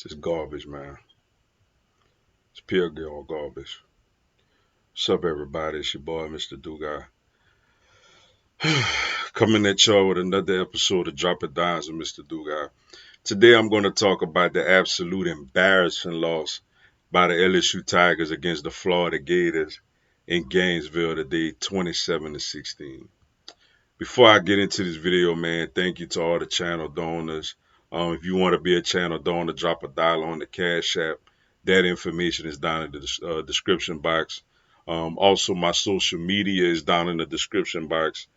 It's garbage, man. It's pure garbage. What's up, everybody? It's your boy, Mr. Dugai. Coming at y'all with another episode of Drop It Downs with Mr. Dugai. Today, I'm going to talk about the absolute embarrassing loss by the LSU Tigers against the Florida Gators in Gainesville today, 27-16. Before I get into this video, man, thank you to all the channel donors. If you want to be a channel donor, drop $1 on the Cash App. That information is down in the description box. Also, my social media is down in the description box.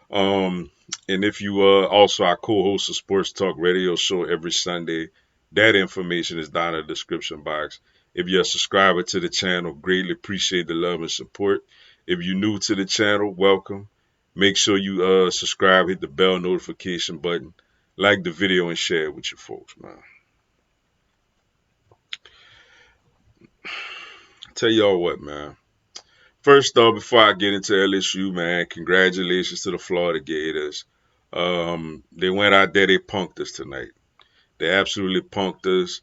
And if you also, I co-host a sports talk radio show every Sunday. That information is down in the description box. If you're a subscriber to the channel, greatly appreciate the love and support. If you're new to the channel, welcome. Make sure you subscribe, hit the bell notification button, like the video, and share it with your folks, man. Tell y'all what, man. First off, before I get into LSU, man, congratulations to the Florida Gators. They went out there, they punked us tonight. They absolutely punked us.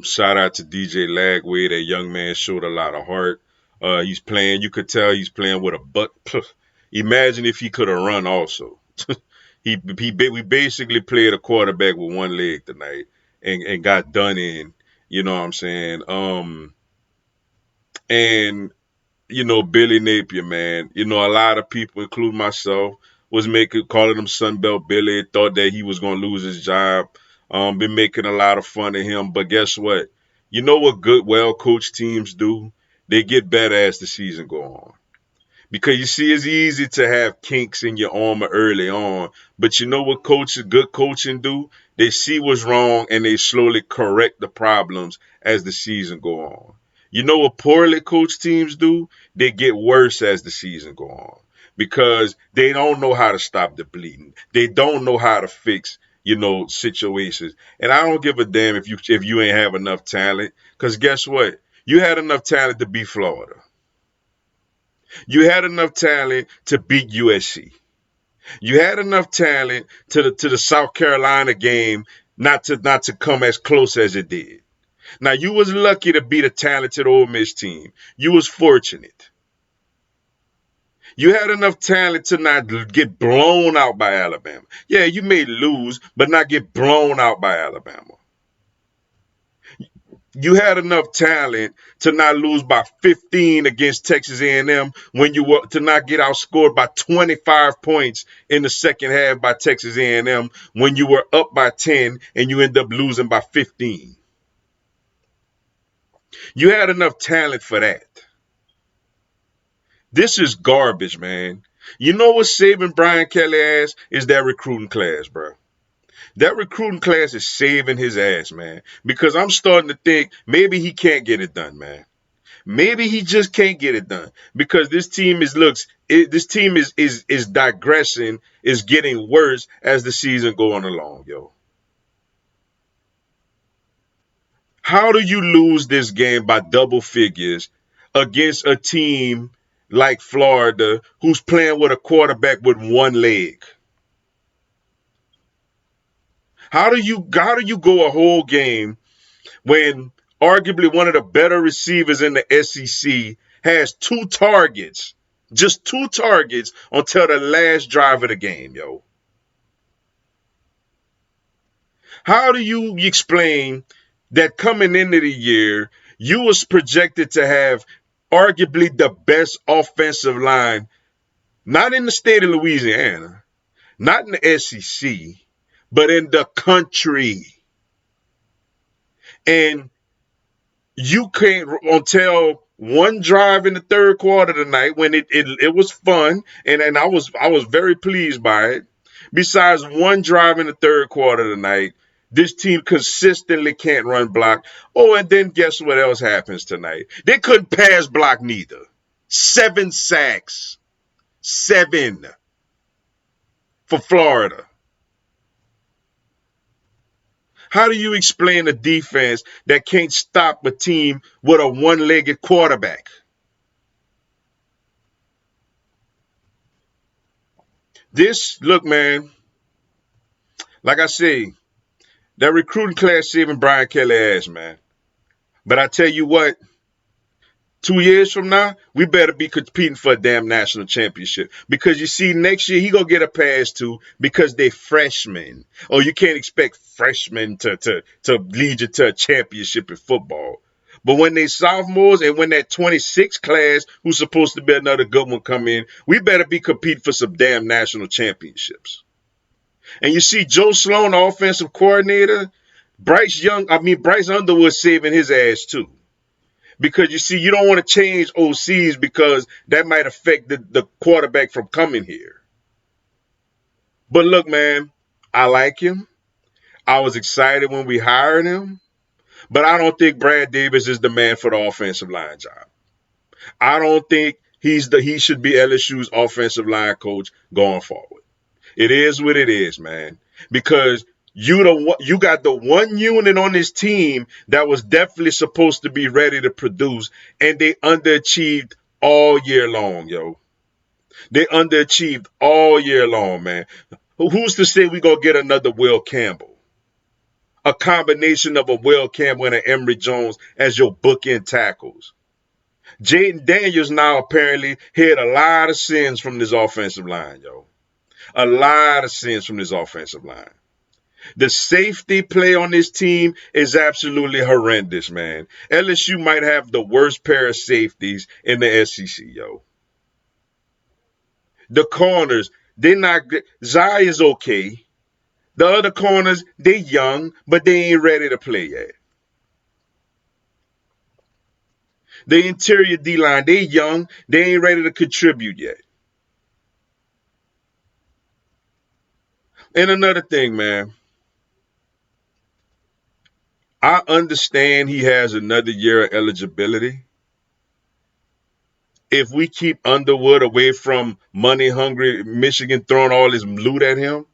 Shout out to DJ Lagway. That young man showed a lot of heart. He's playing, you could tell he's playing with a butt. Imagine if he could have run also. We basically played a quarterback with one leg tonight and got done in. You know what I'm saying? And Billy Napier, man. A lot of people, including myself, was calling him Sunbelt Billy, thought that he was gonna lose his job. Been making a lot of fun of him, but guess what? You know what good, well-coached teams do? They get better as the season go on. Because you see, it's easy to have kinks in your armor early on, but you know what good coaching do? They see what's wrong and they slowly correct the problems as the season go on. You know what poorly coached teams do? They get worse as the season go on because they don't know how to stop the bleeding. They don't know how to fix, situations. And I don't give a damn if you ain't have enough talent, because guess what? You had enough talent to beat Florida. You had enough talent to beat USC. You had enough talent to the South Carolina game not to come as close as it did. Now you was lucky to beat a talented Ole Miss team. You was fortunate. You had enough talent to not get blown out by Alabama. Yeah, you may lose, but not get blown out by Alabama. You had enough talent to not lose by 15 against Texas A&M when you were to not get outscored by 25 points in the second half by Texas A&M when you were up by 10 and you end up losing by 15. You had enough talent for that. This is garbage, man. You know what's saving Brian Kelly ass is that recruiting class, bro. That recruiting class is saving his ass, man. Because I'm starting to think maybe he can't get it done, man. Maybe he just can't get it done because this team is digressing, is getting worse as the season going along, yo. How do you lose this game by double figures against a team like Florida who's playing with a quarterback with one leg? How do you go a whole game when arguably one of the better receivers in the SEC has just two targets until the last drive of the game, yo? How do you explain that coming into the year, you was projected to have arguably the best offensive line, not in the state of Louisiana, not in the SEC, but in the country? And you can't until one drive in the third quarter tonight when it was fun and I was very pleased by it. Besides one drive in the third quarter tonight, this team consistently can't run block. Oh, and then guess what else happens tonight? They couldn't pass block neither. 7 sacks. 7 for Florida. How do you explain a defense that can't stop a team with a one-legged quarterback? Look, man, like I say, That recruiting class saving Brian Kelly ass, man. But I tell you what, 2 years from now, we better be competing for a damn national championship. Because you see, next year he gonna get a pass too because they freshmen. Oh, you can't expect freshmen to lead you to a championship in football. But when they sophomores and when that 26 class, who's supposed to be another good one, come in, we better be competing for some damn national championships. And you see Joe Sloan, the offensive coordinator, Bryce Underwood saving his ass too. Because you see, you don't want to change OCs because that might affect the quarterback from coming here. But look, man, I like him. I was excited when we hired him, but I don't think Brad Davis is the man for the offensive line job. I don't think he should be LSU's offensive line coach going forward. It is what it is, man. Because you got the one unit on this team that was definitely supposed to be ready to produce, and they underachieved all year long, yo. They underachieved all year long, man. Who's to say we gonna get another Will Campbell? A combination of a Will Campbell and an Emory Jones as your bookend tackles. Jaden Daniels now apparently had a lot of sins from this offensive line, yo. A lot of sins from this offensive line. The safety play on this team is absolutely horrendous, man. LSU might have the worst pair of safeties in the SEC, yo. The corners, they're not good. Zai is okay. The other corners, they young, but they ain't ready to play yet. The interior D-line, they young, they ain't ready to contribute yet. And another thing, man, I understand he has another year of eligibility. If we keep Underwood away from money hungry Michigan throwing all his loot at him,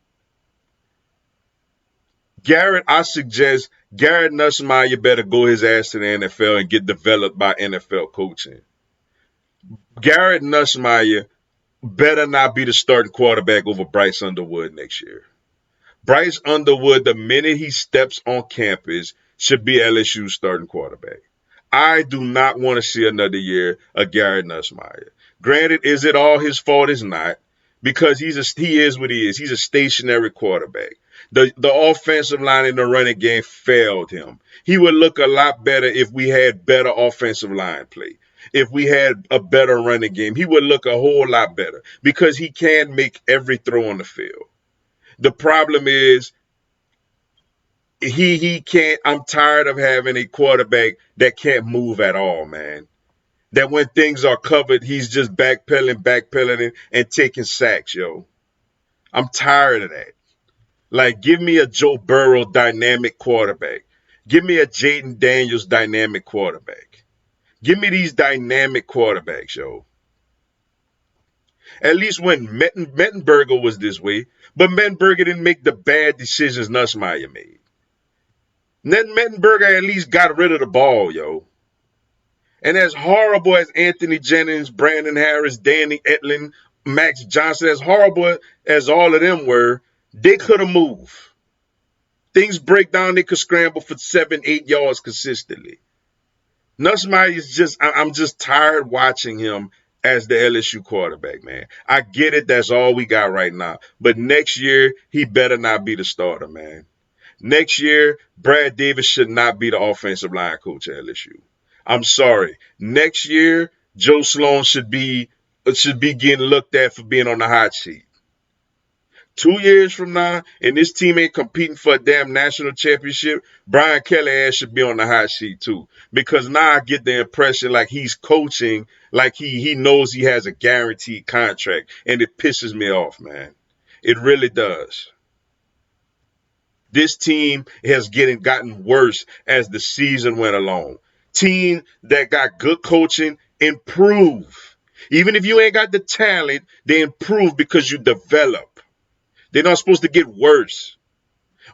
I suggest Garrett Nussmeier better go his ass to the NFL and get developed by NFL coaching. Garrett Nussmeier better not be the starting quarterback over Bryce Underwood next year. Bryce Underwood, the minute he steps on campus, should be LSU's starting quarterback. I do not want to see another year of Garrett Nussmeier. Granted, is it all his fault? It's not, because he is what he is. He's a stationary quarterback. The offensive line in the running game failed him. He would look a lot better if we had better offensive line play. If we had a better running game, he would look a whole lot better because he can make every throw on the field. The problem is he can't. I'm tired of having a quarterback that can't move at all, man. That when things are covered, he's just backpedaling, and taking sacks, yo. I'm tired of that. Like, give me a Joe Burrow dynamic quarterback. Give me a Jaden Daniels dynamic quarterback. Give me these dynamic quarterbacks, yo. At least when Mettenberger was this way, but Mettenberger didn't make the bad decisions Nussmeier made. Then Mettenberger at least got rid of the ball, yo. And as horrible as Anthony Jennings, Brandon Harris, Danny Etling, Max Johnson, as horrible as all of them were, they could have moved. Things break down, they could scramble for 7, 8 yards consistently. Nussmeier is I'm just tired watching him as the LSU quarterback, man. I get it, that's all we got right now. But next year, he better not be the starter, man. Next year, Brad Davis should not be the offensive line coach at LSU. I'm sorry. Next year, Joe Sloan should be getting looked at for being on the hot seat. 2 years from now, and this team ain't competing for a damn national championship, Brian Kelly ass should be on the hot seat too. Because now I get the impression like he's coaching like he knows he has a guaranteed contract, and it pisses me off, man. It really does. This team has gotten worse as the season went along. Team that got good coaching improve. Even if you ain't got the talent, they improve because you develop. They're not supposed to get worse.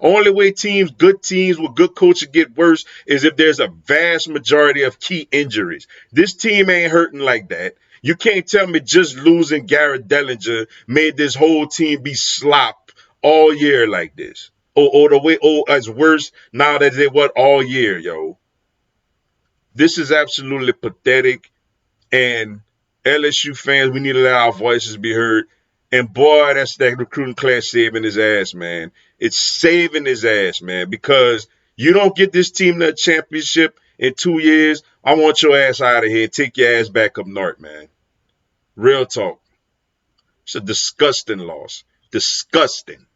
Only way good teams with good coaching get worse is if there's a vast majority of key injuries. This team ain't hurting like that. You can't tell me just losing Garrett Dellinger made this whole team be slop all year like this. Or the way, it's worse now that they what all year, yo. This is absolutely pathetic. And LSU fans, we need to let our voices be heard. And boy, that's that recruiting class saving his ass, man. It's saving his ass, man, because you don't get this team that championship in 2 years. I want your ass out of here. Take your ass back up north, man. Real talk. It's a disgusting loss. Disgusting.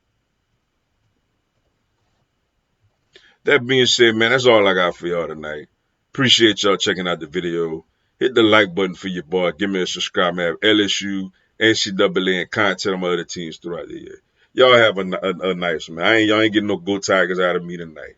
That being said, man, that's all I got for y'all tonight. Appreciate y'all checking out the video. Hit the like button for your boy. Give me a subscribe, man. LSU, NCAA, and content on my other teams throughout the year. Y'all have a nice one, man. Y'all ain't getting no Go Tigers out of me tonight.